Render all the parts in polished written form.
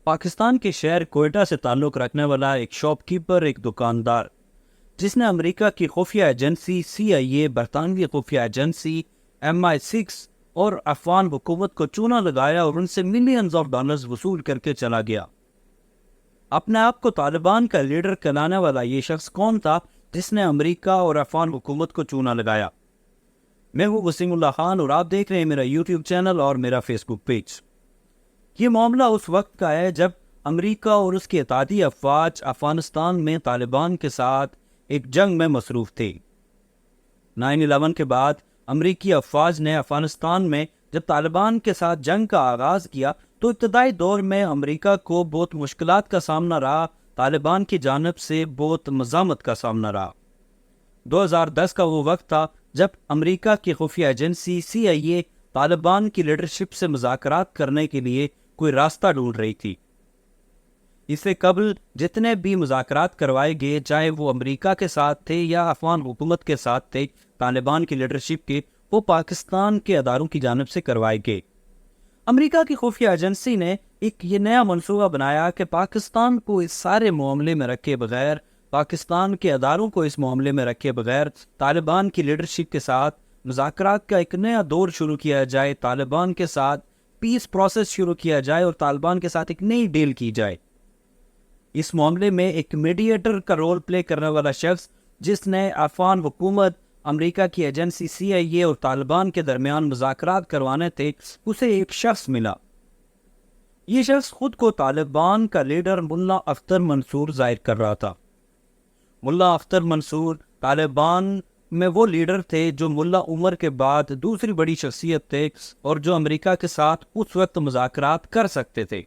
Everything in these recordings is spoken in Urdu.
پاکستان کے شہر کوئٹہ سے تعلق رکھنے والا ایک شاپ کیپر، ایک دکاندار، جس نے امریکہ کی خفیہ ایجنسی CIA، برطانوی خفیہ ایجنسی MI6 اور افغان حکومت کو چونا لگایا اور ان سے ملینز آف ڈالرز وصول کر کے چلا گیا۔ اپنے آپ کو طالبان کا لیڈر کہلانے والا یہ شخص کون تھا جس نے امریکہ اور افغان حکومت کو چونا لگایا؟ میں ہوں وسیم اللہ خان اور آپ دیکھ رہے ہیں میرا YouTube چینل اور میرا فیس بک پیج۔ یہ معاملہ اس وقت کا ہے جب امریکہ اور اس کی اتحادی افواج افغانستان میں طالبان کے ساتھ ایک جنگ میں مصروف تھے۔ 9/11 کے بعد امریکی افواج نے افغانستان میں جب طالبان کے ساتھ جنگ کا آغاز کیا تو ابتدائی دور میں امریکہ کو بہت مشکلات کا سامنا رہا، طالبان کی جانب سے بہت مزاحمت کا سامنا رہا۔ 2010 کا وہ وقت تھا جب امریکہ کی خفیہ ایجنسی CIA طالبان کی لیڈرشپ سے مذاکرات کرنے کے لیے کوئی راستہ ڈھونڈ رہی تھی۔ اس سے قبل جتنے بھی مذاکرات کروائے گئے، چاہے وہ امریکہ کے ساتھ تھے یا افغان حکومت کے ساتھ تھے طالبان کی لیڈرشپ کے، وہ پاکستان کے اداروں کی جانب سے کروائے گئے۔ امریکہ کی خفیہ ایجنسی نے ایک یہ نیا منصوبہ بنایا کہ پاکستان کو اس سارے معاملے میں رکھے بغیر، پاکستان کے اداروں کو اس معاملے میں رکھے بغیر طالبان کی لیڈرشپ کے ساتھ مذاکرات کا ایک نیا دور شروع کیا جائے، طالبان کے ساتھ پیس پروسیس شروع کیا جائے اور طالبان کے ساتھ ایک نئی ڈیل کی جائے۔ اس معاملے میں ایک میڈیٹر کا رول پلے کرنے والا شخص جس نے افغان حکومت، امریکہ کی ایجنسی CIA اور طالبان کے درمیان مذاکرات کروانے تھے، اسے ایک شخص ملا۔ یہ شخص خود کو طالبان کا لیڈر ملا اختر منصور ظاہر کر رہا تھا۔ ملا اختر منصور طالبان میں وہ لیڈر تھے جو ملا عمر کے بعد دوسری بڑی شخصیت تھے اور جو امریکہ کے ساتھ اس وقت مذاکرات کر سکتے تھے۔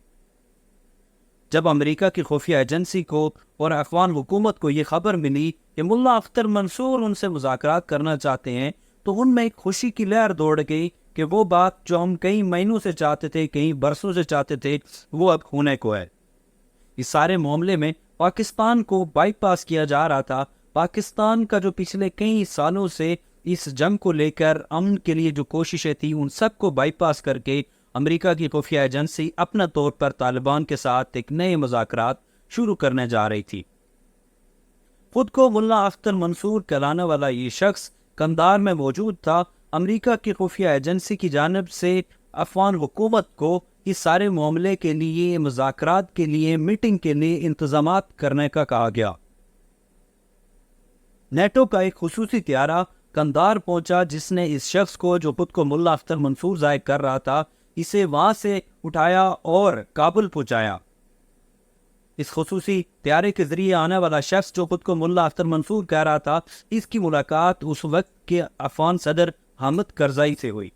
جب امریکہ کی خفیہ ایجنسی کو اور افغان حکومت کو یہ خبر ملی کہ ملا اختر منصور ان سے مذاکرات کرنا چاہتے ہیں تو ان میں ایک خوشی کی لہر دوڑ گئی کہ وہ بات جو ہم کئی مہینوں سے چاہتے تھے، کئی برسوں سے چاہتے تھے، وہ اب ہونے کو ہے۔ اس سارے معاملے میں پاکستان کو بائی پاس کیا جا رہا تھا۔ پاکستان کا جو پچھلے کئی سالوں سے اس جنگ کو لے کر امن کے لیے جو کوششیں تھیں، ان سب کو بائی پاس کر کے امریکہ کی خفیہ ایجنسی اپنا طور پر طالبان کے ساتھ ایک نئے مذاکرات شروع کرنے جا رہی تھی۔ خود کو ملا اختر منصور کہلانے والا یہ شخص قندھار میں موجود تھا۔ امریکہ کی خفیہ ایجنسی کی جانب سے افغان حکومت کو اس سارے معاملے کے لیے، مذاکرات کے لیے، میٹنگ کے لیے انتظامات کرنے کا کہا گیا۔ نیٹو کا ایک خصوصی طیارہ قندھار پہنچا جس نے اس شخص کو، جو خود کو ملا اختر منصور ظاہر کر رہا تھا، اسے وہاں سے اٹھایا اور کابل پہنچایا۔ اس خصوصی طیارے کے ذریعے آنے والا شخص جو خود کو ملا اختر منصور کہہ رہا تھا، اس کی ملاقات اس وقت کے افغان صدر حامد کرزئی سے ہوئی۔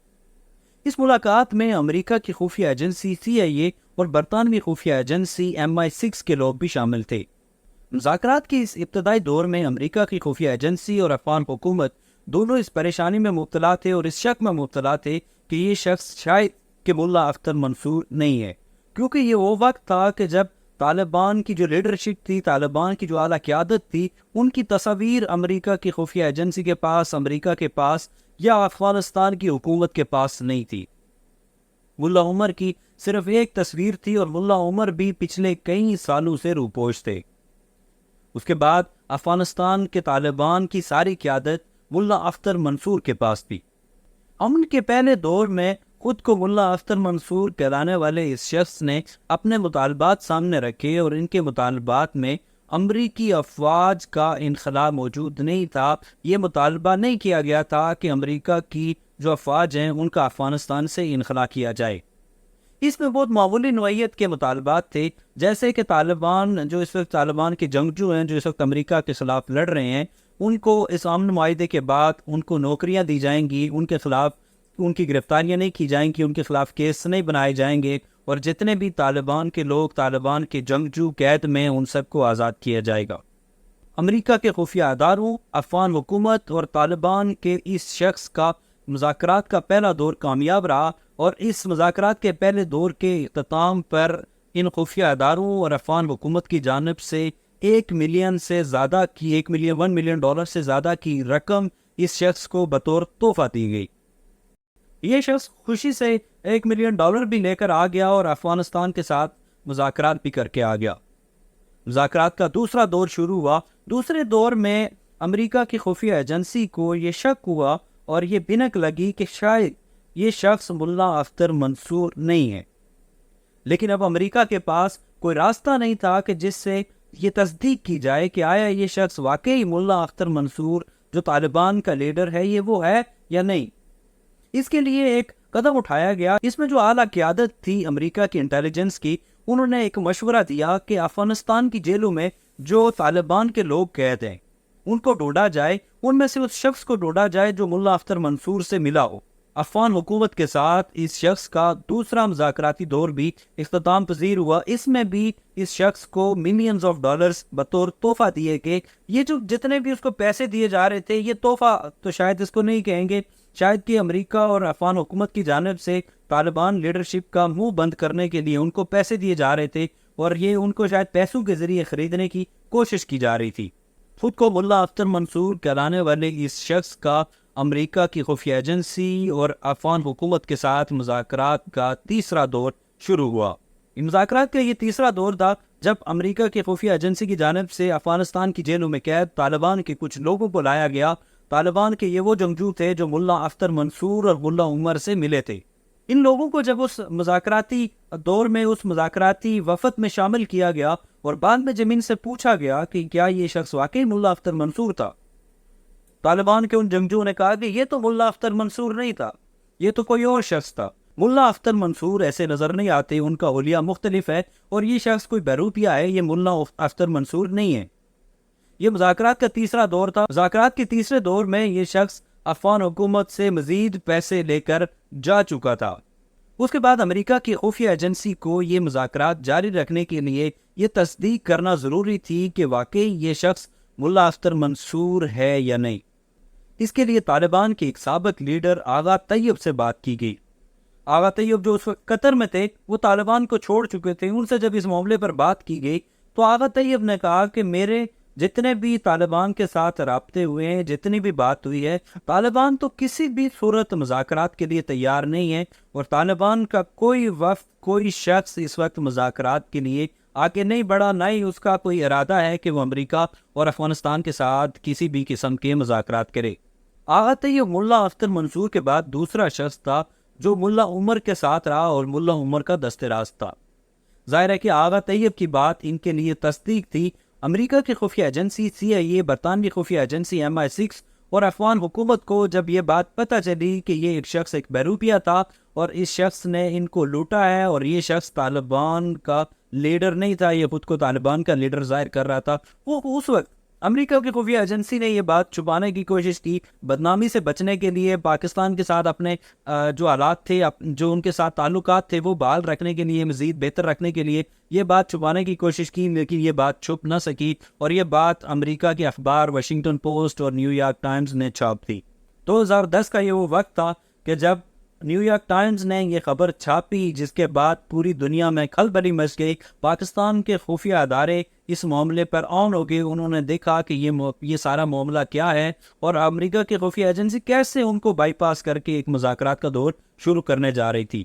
اس ملاقات میں امریکہ کی خفیہ ایجنسی CIA اور برطانوی خفیہ ایجنسی MI6 کے لوگ بھی شامل تھے۔ مذاکرات کے اس ابتدائی دور میں امریکہ کی خفیہ ایجنسی اور افغان حکومت دونوں اس پریشانی میں مبتلا تھے اور اس شک میں مبتلا تھے کہ یہ شخص شاید کہ ملا اختر منصور نہیں ہے، کیونکہ یہ وہ وقت تھا کہ جب طالبان کی جو لیڈرشپ تھی، طالبان کی جو اعلیٰ قیادت تھی، ان کی تصاویر امریکہ کی خفیہ ایجنسی کے پاس، امریکہ کے پاس یا افغانستان کی حکومت کے پاس نہیں تھی۔ ملا عمر کی صرف ایک تصویر تھی اور ملا عمر بھی پچھلے کئی سالوں سے روپوش تھے۔ اس کے بعد افغانستان کے طالبان کی ساری قیادت ملا اختر منصور کے پاس تھی۔ امن کے پہلے دور میں خود کو ملا اختر منصور کہلانے والے اس شخص نے اپنے مطالبات سامنے رکھے اور ان کے مطالبات میں امریکی افواج کا انخلا موجود نہیں تھا۔ یہ مطالبہ نہیں کیا گیا تھا کہ امریکہ کی جو افواج ہیں ان کا افغانستان سے انخلا کیا جائے۔ اس میں بہت معمولی نوعیت کے مطالبات تھے، جیسے کہ طالبان جو اس وقت طالبان کے جنگجو ہیں، جو اس وقت امریکہ کے خلاف لڑ رہے ہیں، ان کو اس امن معاہدے کے بعد ان کو نوکریاں دی جائیں گی، ان کے خلاف ان کی گرفتاریاں نہیں کی جائیں گی، ان کے خلاف کیس نہیں بنائے جائیں گے، اور جتنے بھی طالبان کے لوگ، طالبان کے جنگجو قید میں، ان سب کو آزاد کیا جائے گا۔ امریکہ کے خفیہ اداروں، افغان حکومت اور طالبان کے اس شخص کا مذاکرات کا پہلا دور کامیاب رہا، اور اس مذاکرات کے پہلے دور کے اختتام پر ان خفیہ اداروں اور افغان حکومت کی جانب سے 1 ملین سے زیادہ کی $1 ملین سے زیادہ کی رقم اس شخص کو بطور تحفہ دی گئی۔ یہ شخص خوشی سے $1 ملین بھی لے کر آ گیا اور افغانستان کے ساتھ مذاکرات بھی کر کے آ گیا۔ مذاکرات کا دوسرا دور شروع ہوا۔ دوسرے دور میں امریکہ کی خفیہ ایجنسی کو یہ شک ہوا اور یہ بھنک لگی کہ شاید یہ شخص ملا اختر منصور نہیں ہے، لیکن اب امریکہ کے پاس کوئی راستہ نہیں تھا کہ جس سے یہ تصدیق کی جائے کہ آیا یہ شخص واقعی ملا اختر منصور جو طالبان کا لیڈر ہے یہ وہ ہے یا نہیں۔ اس کے لیے ایک قدم اٹھایا گیا۔ اس میں جو اعلیٰ قیادت تھی امریکہ کی انٹیلیجنس کی، انہوں نے ایک مشورہ دیا کہ افغانستان کی جیلوں میں جو طالبان کے لوگ قید ہیں ان کو ڈھونڈا جائے، ان میں سے اس شخص کو ڈھونڈا جائے جو ملا اختر منصور سے ملا ہو۔ افغان حکومت کے ساتھ اس شخص کا دوسرا مذاکراتی دور بھی اختتام پذیر ہوا۔ اس میں بھی اس شخص کو ملینز آف ڈالرز بطور تحفہ دیے گئے۔ یہ جو جتنے بھی اس کو پیسے دیے جا رہے تھے، یہ تحفہ تو شاید اس کو نہیں کہیں گے، شاید کہ امریکہ اور افغان حکومت کی جانب سے طالبان لیڈرشپ کا منہ بند کرنے کے لیے ان کو پیسے دیے جا رہے تھے، اور یہ ان کو شاید پیسوں کے ذریعے خریدنے کی کوشش کی جا رہی تھی۔ خود کو ملا اختر منصور کہلانے والے اس شخص کا امریکہ کی خفیہ ایجنسی اور افغان حکومت کے ساتھ مذاکرات کا تیسرا دور شروع ہوا۔ مذاکرات کا یہ تیسرا دور تھا جب امریکہ کی خفیہ ایجنسی کی جانب سے افغانستان کی جیلوں میں قید طالبان کے کچھ لوگوں کو لایا گیا۔ طالبان کے یہ وہ جنگجو تھے جو ملا اختر منصور اور ملا عمر سے ملے تھے۔ ان لوگوں کو جب اس مذاکراتی دور میں اس مذاکراتی وفد میں شامل کیا گیا اور بعد میں جب ان سے پوچھا گیا کہ کیا یہ شخص واقعی ملا اختر منصور تھا، طالبان کے ان جنگجوؤں نے کہا کہ یہ تو ملا اختر منصور نہیں تھا، یہ تو کوئی اور شخص تھا۔ ملا اختر منصور ایسے نظر نہیں آتے، ان کا حلیہ مختلف ہے، اور یہ شخص کوئی بہروپیہ ہے، یہ ملا اختر منصور نہیں ہے۔ یہ مذاکرات کا تیسرا دور تھا۔ مذاکرات کے تیسرے دور میں یہ شخص افغان حکومت سے مزید پیسے لے کر جا چکا تھا۔ اس کے بعد امریکہ کی خفیہ ایجنسی کو یہ مذاکرات جاری رکھنے کے لیے یہ تصدیق کرنا ضروری تھی کہ واقعی یہ شخص ملا اختر منصور ہے یا نہیں۔ اس کے لیے طالبان کے ایک سابق لیڈر آغا طیب سے بات کی گئی۔ آغا طیب جو اس وقت قطر میں تھے، وہ طالبان کو چھوڑ چکے تھے۔ ان سے جب اس معاملے پر بات کی گئی تو آغا طیب نے کہا کہ میرے جتنے بھی طالبان کے ساتھ رابطے ہوئے ہیں، جتنی بھی بات ہوئی ہے، طالبان تو کسی بھی صورت مذاکرات کے لیے تیار نہیں ہے، اور طالبان کا کوئی وفد، کوئی شخص اس وقت مذاکرات کے لیے آگے نہیں بڑھا، نہ ہی اس کا کوئی ارادہ ہے کہ وہ امریکہ اور افغانستان کے ساتھ کسی بھی قسم کے مذاکرات کرے۔ آغا طیب ملا اختر منصور کے بعد دوسرا شخص تھا جو ملا عمر کے ساتھ رہا اور ملا عمر کا دست راست تھا۔ ظاہر ہے کہ آغا طیب کی بات ان کے لیے تصدیق تھی۔ امریکہ کی خفیہ ایجنسی CIA، برطانوی خفیہ ایجنسی MI6 اور افغان حکومت کو جب یہ بات پتہ چلی کہ یہ ایک شخص ایک بہروپیہ تھا اور اس شخص نے ان کو لوٹا ہے، اور یہ شخص طالبان کا لیڈر نہیں تھا، یہ خود کو طالبان کا لیڈر ظاہر کر رہا تھا، وہ اس وقت امریکہ کی خفیہ ایجنسی نے یہ بات چھپانے کی کوشش کی، بدنامی سے بچنے کے لیے، پاکستان کے ساتھ اپنے جو حالات تھے، جو ان کے ساتھ تعلقات تھے، وہ بحال رکھنے کے لیے، مزید بہتر رکھنے کے لیے یہ بات چھپانے کی کوشش کی، لیکن یہ بات چھپ نہ سکی، اور یہ بات امریکہ کے اخبار واشنگٹن پوسٹ اور نیو یارک ٹائمز نے چھاپ دی۔ 2010 کا یہ وہ وقت تھا کہ جب نیو یارک ٹائمز نے یہ خبر چھاپی، جس کے بعد پوری دنیا میں کھلبلی مچ گئی۔ پاکستان کے خفیہ ادارے اس معاملے پر آن ہو گئے، انہوں نے دیکھا کہ یہ سارا معاملہ کیا ہے، اور امریکہ کی خفیہ ایجنسی کیسے ان کو بائی پاس کر کے ایک مذاکرات کا دور شروع کرنے جا رہی تھی۔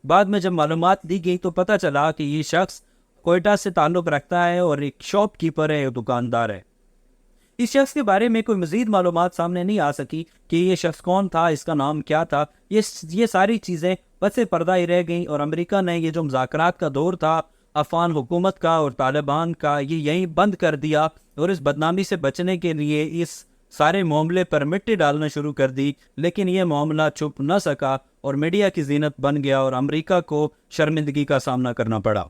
بعد میں جب معلومات دی گئی تو پتہ چلا کہ یہ شخص کوئٹہ سے تعلق رکھتا ہے اور ایک شاپ کیپر ہے، ایک دکاندار ہے۔ اس شخص کے بارے میں کوئی مزید معلومات سامنے نہیں آ سکی کہ یہ شخص کون تھا، اس کا نام کیا تھا۔ یہ ساری چیزیں پس پردہ ہی رہ گئیں، اور امریکہ نے یہ جو مذاکرات کا دور تھا افغان حکومت کا اور طالبان کا، یہ یہیں بند کر دیا، اور اس بدنامی سے بچنے کے لیے اس سارے معاملے پر مٹی ڈالنا شروع کر دی۔ لیکن یہ معاملہ چھپ نہ سکا اور میڈیا کی زینت بن گیا، اور امریکہ کو شرمندگی کا سامنا کرنا پڑا۔